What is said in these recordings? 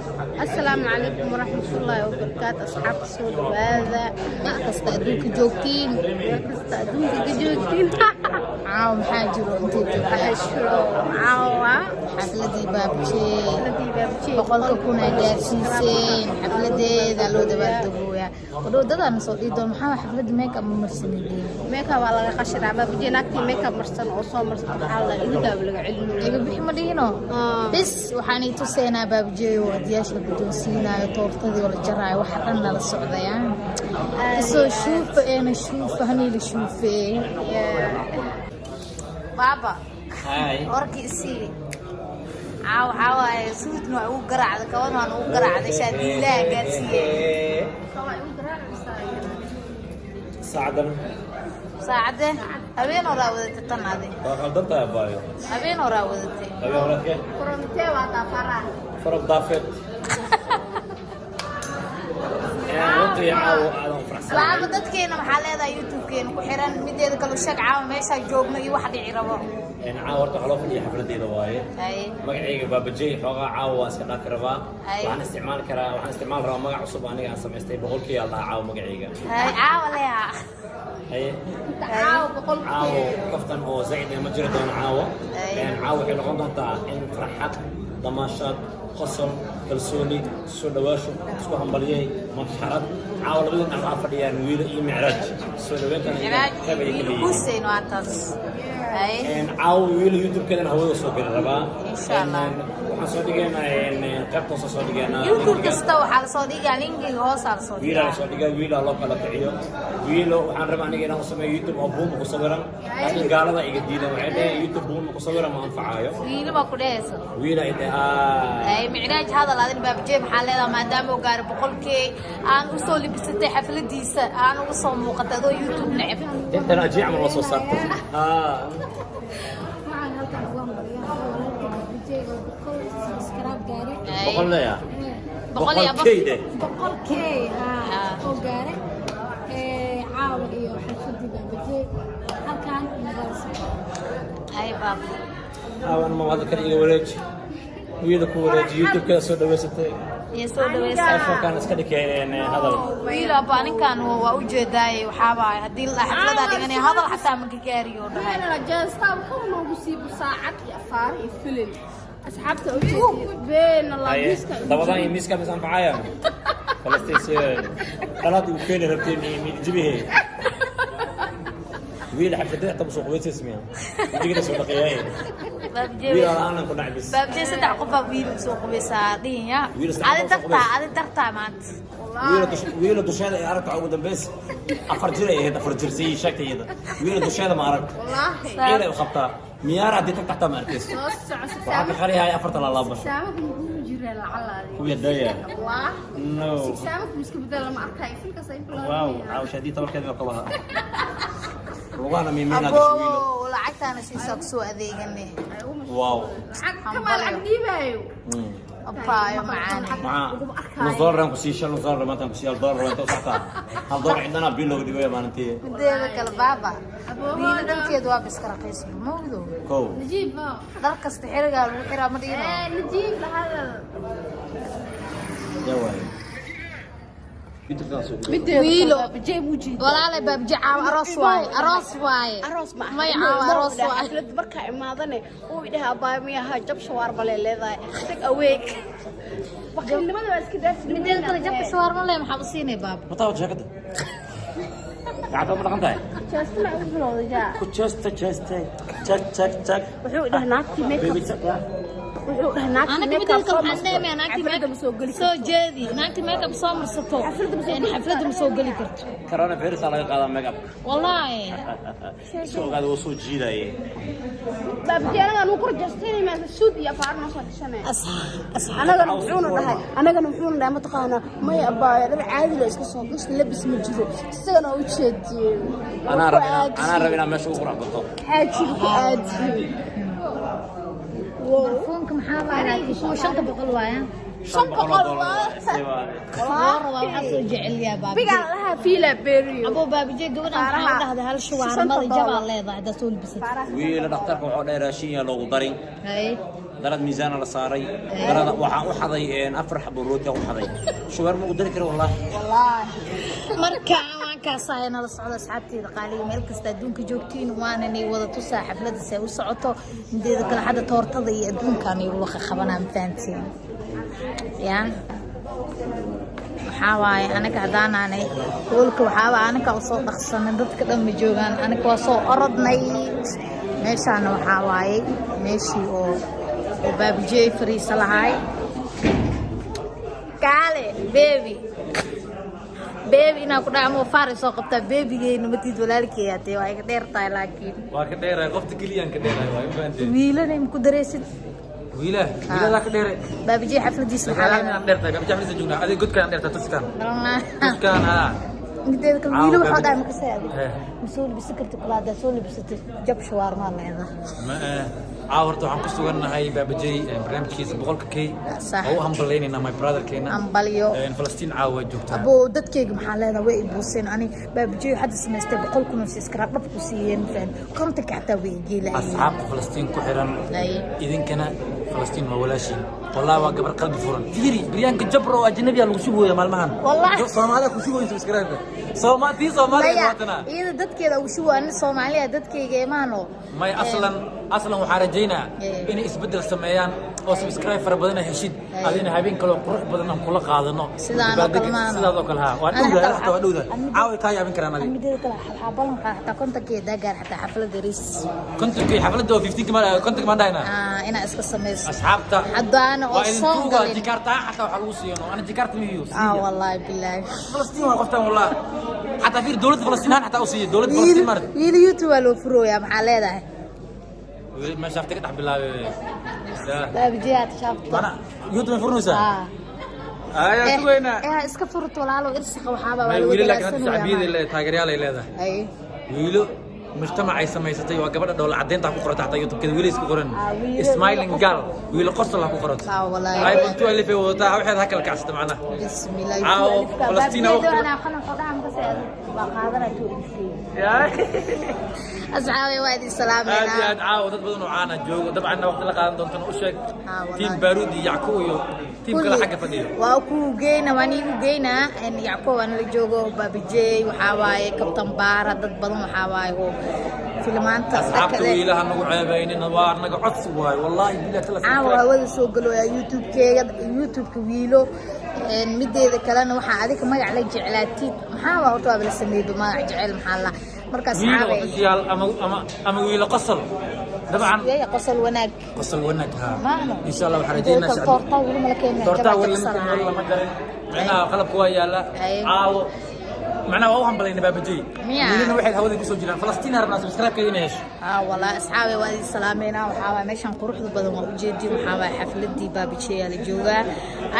السلام عليكم ورحمة الله وبركاته أصحاب السود هذا ما تستأذنك جوكين عاو حاجر انتي عاو حفلتي بابتشي بقولك كنا جالسين حفلتي ذا لو دبادبويا ودو دادا نصدي دون محا حفلتي ميك اب مرسنيدين ميك اب على قشر بابجي ناكتي ميك اب مرسن او سو مرسن حالا إذا داب لغا علم إذا بحي مدينو بس وحاني تسينا بابجي ودياش لقدوسينا طورتدي ولا جراي وحرنا للسعودية سو شوف انا شوف هني اللي شوفي بابا هاي أركي سي عاو سود نوع وقرع كمان ما وقرع ده شادي لا قاسية ساعدة أبين وراودت التنادي غلطت يا بايو أبين وراودتي أبي أقولك إيه فرمتي واتفرع فرق ضافت وأنت يا عاو أنا فرحان بابا dadkeena maxaa leedahay youtube-keena ku xiran mideeda kale shaq caawa meesha joogno iyo wax dhici rabo إن عاو ورت خلاص في حفلتي دواي مقعي بابجي حوغا عاو اسك داك ربا waxaan isticmaal rabaa magac cusub aniga aan sameystay boqolkii Allah caaw magacayga hay caawa leeyahay hay caawa boqolkii caaw qoftan oo zaid ma jiro doon caawa caaw waxay noqon doontaa in farxad damaashad qosol kalsooni soo dhawaasho isku hambaliyay masharad caaw labadan dhinac fadhiyaan wiil iyo micraaj soo dhaweyntan qabay kaliya Hussein waatas إن عاو يوتيوب كذا هو يوصل ربا إن شاء الله صديقنا إن قبض صديقنا يوتيوب كستو على صديقة لينك هو صار صديقة ويلا صديقة ويلا الله كلا تعيو ويلا وحن ربنا نيجي نوصل يوتيوب أبوم مصورا لكن قال هذا يجدينا وعده يوتيوب أبوم مصورا ما أنفعه ويلا ما كده ويلا إذا أي معراج هذا لازم بابجي محله ما دام وقارب بقول كي أنا وصل لي بستة حفلة ديسة أنا وصل مقطع يوتيوب نعب أنت ناجي عمل وصل صار بقول له يا بقول كيده بقول كي oo gaare caawa iyo xafladii baabajey halkan magaalada ay baab أنا ما هذا كان يوريج ويدا كوريج يوتيوب كذا سو دوستي soo dhaweysay كان اسكدي كان هذا wiila baaninkan waa u jeeday waxa baa hadii la xaflada dhiganay hadal xataa ma gaariyo dhahay أنا جالسة وكم نوصي بساعة أفار يفلل أصحابته أوجي بين الله بيسك طبعا يمسك بس أنا معايا فلسطين قناة وكيل ربتني من جبهة ويل حفلتي طب سوق بيت اسمها يجي كده سوق قياي baabjey ويل أنا كنا عبس baabjey saddex qof baa wiil soo qubaysaa dhinya aad dartaa maanta ويل دوش هذا أعرف عود بس أفرجري هذا أفرجرسي شكل هذا ويل دوش هذا ما أعرف والله إيه خبطة ميار عديت تحت مركز وحق خلي هاي أفرت الله بس سامك مو جري العلا ويا دايا والله نو سامك مسك بدل ما أركاي فيك صيب واو عاو شديد طبعا كذا قبها وأنا من مين abo lacagtaana siiso soo adeegane واو كمان عندي بايو abaayo macaan مع نصدر رانك سيشل نصدر ما تنك سيال دور أنت صحتا هالدور عندنا بيلو دي ويا ما أنتي mideeda kale baaba wiila dhankeedu waa biska raqiis ma wado كو نجيب dal kasta xiriga lagu xiraa ma dhiino نجيب لهذا يا واي wiilo walaale baabji caaw aroos waaye may caaw aroos waaye xaflad marka imaadane uu idhaha baamiyaha jab shawaar bale leedahay tag aweek waqtinimada waa iska daafin mideeda kale jabka shawarma leh maxaa u siinay baab ما تعود شكله قاعد أقول لك أنت jaasna ugu bilowday jaa كوتشست تشست wuxuu idhaha naagtii makeup بيبي تك wuxuu idhaha naagtii anaga makeup mideeda kale waxaan dheemaya naagti xafladda ma soo geli soo jeedi naagti makeup soo marsato xafladda ma soo geli karto كورونا فيروس على قاعد ميك اب wallahi شو قاعد وصول جيدا إيه baabjeeradan uu kor jaastinay ma suud iyo faarno soo dishanay anagana wuxuuna dhahay ma taqaana may abaa dhar caadi la iska soo gashay labis ma jiro isagana u jeediyay أنا ربنا ماشي وقرأ بالطو xaaji ku aadi telefoonka maxaa waaye kuwa 500 waaye 500 waa والله waxaa soo jecel yaa baab biga laha fiila beeriyo abo baabje gabadhan waxaa dhahday hal shuwaar mada jabaa leedahay da soo libisay wiil dhakhtarka wuxuu dheeraashin yaa loogu darin hay درد ميزان على صاري درد وحضي أفرح بروتي وحضي شو ما قدرت كده والله marka waan ka saayna la socdo asxaabteeda qaaliga meel kasta adduunka joogtiin waana inay wada tusaa xafladda say u socoto mideeda kale xada toortada iyo adduunkan iyo waxa qabanaan faantiin yaan waxaawaay anaga hadaanaanay hoolka waxaaba anaga soo dhaqsanan dadka dhan ma joogaan anaga waa soo orodnay meeshaana waxaawaay meeshii oo baabijey fariisa lahaay kaale baby ina ku dhaamo faris soo qabta babygeena matid walaalkay aatay waa iga dheertahay laakiin waa ka dheeray qofta kaliyan ka dheeray waa infaantay wiilanay ku dareesid wiila ka dheeray baabijey xafladiisa xalay aan dheertahay baabijey xafladiisa joogna adiga godkaan dheertahay tuskaan ha mideeda kale wiilo waxa dhaay ma ka saadi masuul bisakarta kulaada soo libsatay jab shawarma leedahay عاورت وحن كسوغن هاي بابجي برنامج كيس بقولك كي او همبلينينا ماي براذر كينا همبليو فلسطين عاوه جوجتا ابو ددكيغ maxaa leedahay way ibuuseen ani baabijiyo hadda sameystay 100,000 subscribe dab ku siiyeen fan konta kacta way geelay asxaab فلسطين ku xiran idinkana فلسطين ma walaashin والله waa gabar qalbi furan fiiri briyanka jabro ajnabi lagu shubooya maalmahan والله Soomaaliya ku shubooyay subscribe Soomaaliya waatana iyada dadkeeda ugu shubaan Soomaaliya dadkeyga imaano may aslan waxaan rajaynaa in isbedel sameeyaan oo subscribe fara badan heshid adina habeen kale qurux badan aan kula qaadano sidoo kale ha waa dhowda caawi ka yaabin karaan adiga mideeda kale xabalan xataa kontakeeda gaar xataa xaflada ris xaflada 50 kama dhayna ina iska sameeyso asxaabta hadana oo soo galay jikarta xataa waxa lagu siiyano ana jikarta miyo wallahi billahi فلسطين waa qoftan wallahi حتى في دولة فلسطين حتى أوصية دولة فلسطين مرة ويلي يوتيوب لو فرو يا محل ده ما شافتك تحب الله لا بجيات شافت أنا يوتيوب فرنوسا يا سوينا اسكا فرت ولا له ارسخ وحابه ولا ويلي لك أنت شعبية اللي تاجريال اللي هذا أي ويلو مجتمع أي سماي ستي وقبل دولة عدين تحكوا قرط تحت يوتيوب كذا ويلي يسكورن سمايلينج قال ويلو قصة لحكوا قرط والله هاي بنتو اللي في وضع واحد هكذا الكعسة معنا بسم الله فلسطين أنا خلنا قدام بس بقادرة أصحابي وادي السلام هذه عاود بدون وعانا جو طبعا وقت لقى دونتنا وشك تيم بارودي يعكو تيم كلا حاجة فديه واكو جينا واني جينا إن يعكو أنا اللي جوجو بابجي وحواي كابتن بارا ضد بدون وحواي فيلمان أصحابته إلى هنو عيبين نوار نقع عصواي والله بلا ثلاث عاود سوق له يا يوتيوب كويلو mideeda kalena waxa adiga magac la jeclaatid maxaa waa horta la sameeyo magac jecel maxaa la markaas xaabeeyay ama wiilo qosol dabcan يا قصل وناك ها ان شاء الله وحرجينا تورتا ولا ملكين تورتا ولا ما قال معنا قلب كويا لا عاو معنا وهم بلين بابجي ولينا واحد هودي كسو جيران فلسطين هربنا سبسكرايب كدينا هيش والله اصحابي وادي سلامينا waxaa meeshan quruxda badan waa u jeedin waxaa xafladii baabijeey la joogaa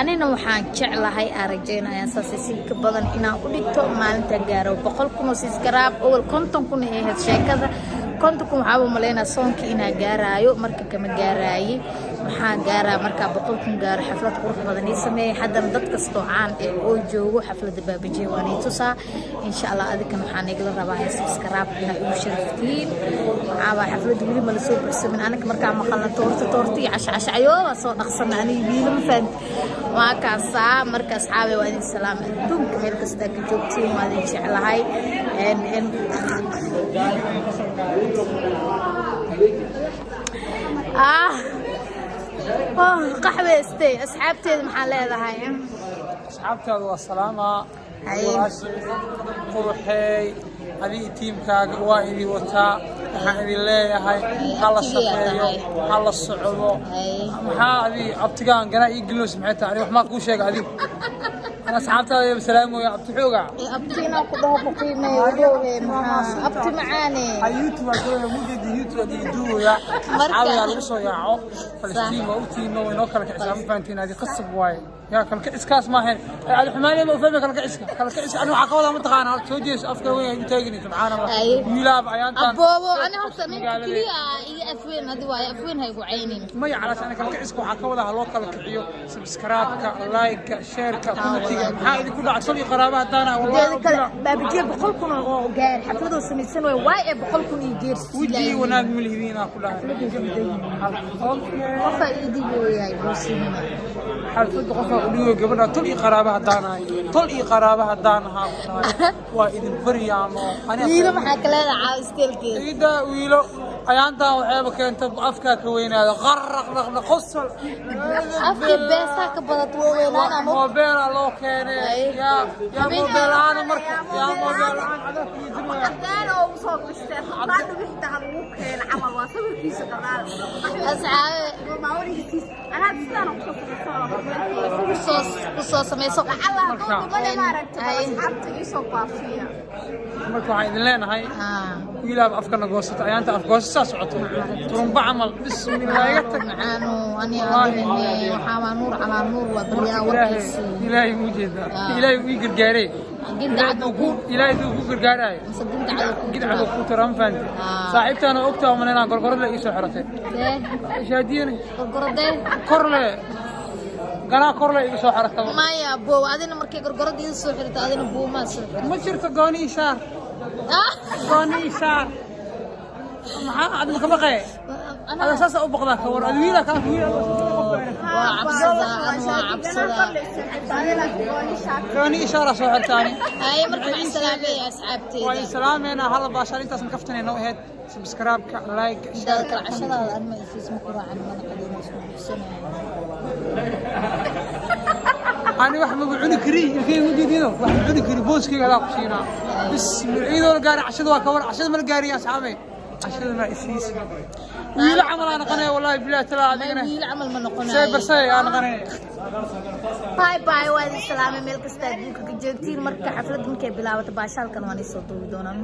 anina waxaan jeclahay aragjeynaya saasiin ka badan inaan u dhigto maalinta gaaro 100,000 subscribe oo 50,000 ee sheekada 50,000 waxaa maleena soonki ina gaaraayo marka kama gaaraayi waxaan gaaraa marka 100,000 gaar xaflad qurux badan ee sameeyay hadan dad kasto caan ee oo joogo xaflada baabijeey waan tusaa إن شاء الله أذكر محن يقول رباعي سكراب إنه مشرفين عابا حفلة ولي ما لسوق بس من أنا كمركع مخلنا تورتي عش أيوة صوت أخصنا أنا يبين مفن ما كاسا مركز حابي وادي السلام دوم كمل كستك جوبتي ما ذي شيء على هاي قحوة استي أصحابتي المحل هذا هاي أصحابتي والسلامة قروحي هذه تيم كاغ وايدي وتا waxaan idin leeyahay hal shaqeeyo hal socdo waxa adii abtigaan gana ii gilnoos maxay tahay wax ma ku sheegay adii ana asxaabtaada salaamo ya abti xooga abtiina ku dhaho ku qiimeeyo abti macaane youtube aad muddo youtube aad duuya asxaabta lagu soo yaaco Falastiin oo tiimo inoo kala kicsan faantiin adii qasab waay يا كل كيس كاس ماهر على حماني ما فهمك كل كيس أنا عقولها متقانة توجيس أفكار وين تجيني سبحان الله ميلاد عيان أبوه أنا هم سمين كليا أفوين هذه واي أفوين هاي وعينين ما يعرف أنا كم كعسك وحكوا له لوكال كعيو سبسكرايب لايك شير كومنتي هاي كلها عشان قرابة دانا والله بابجيب بقولكم وجار حفلة سميسن واي بقولكم يجير ودي وناد من الهدينا كلها قفا إيدي وياي بوسينا حفلة قفا ودي قبلنا طلي قرابة دانا طلي قرابة دانا وإذا بريانو أنا ويلو محاك لا عاوزتيل كده إذا ويلو أيانتا وعيبك أنت بأفكاك وين هذا غرق خصل أفكي بيساك بدت وين أنا موبيل الله كان يا موبيل أنا مركب يا موبيل أنا في جماعة أنا وصوت استاذ بعد بيحتاج ممكن عمل واسوي في سكرات أسعى ما أوري كيس أنا أتصل قصص ما يسوق على طول ما رحت أصحابتي يسوق فيها marka waxaan idin leenahay wiilaa afkana goosata ayaanta af goosasa socoto turumba amal bismillaah iga tag macaano ani aadine waxa nuur ala nuur wa bariyaa warkiisi ilaahay u jeeda ilaahay u gargaaray ilaahay uu gargaaray gidcado ku taran faanti saaxiibtana ogtaa ma inaan gorgorad la ii soo xiratay shaadiyeen gorgorade korle gana korle ii soo xiratay maya boo adina markay gorgorad ii soo xirtay adina boo ma soo ma jirto gooni ishaar gooni ishaar maxaa aad ma ka baqay أنا أساسا أبغى ذاك ورا الويلة كان ويلة كوني إشارة شهر ثاني هاي مركب السلامة يا أصحابتي وعلى سلامة أنا هلا باشر أنت اسمك كفتني نوهد سبسكرايب لايك شارك العشرة أنا ما في اسمك راعي أنا قديم اسمه سنة أنا واحد مبعوني كري الكي مدينه واحد مبعوني كري بوس كي قاعد أقشينا بس العيد ولا قاري عشرة وكور عشرة من القاري يا أصحابي عشرة ما إسيس ويل عمل أنا قناة والله بالله تلا ما ويل عمل من قناة سايبر ساي أنا قناة باي باي وادي السلامة ملك استاذ جوك جوكتين مركب حفلة من كي بلاوة باشال كانوا صوتوا بدونا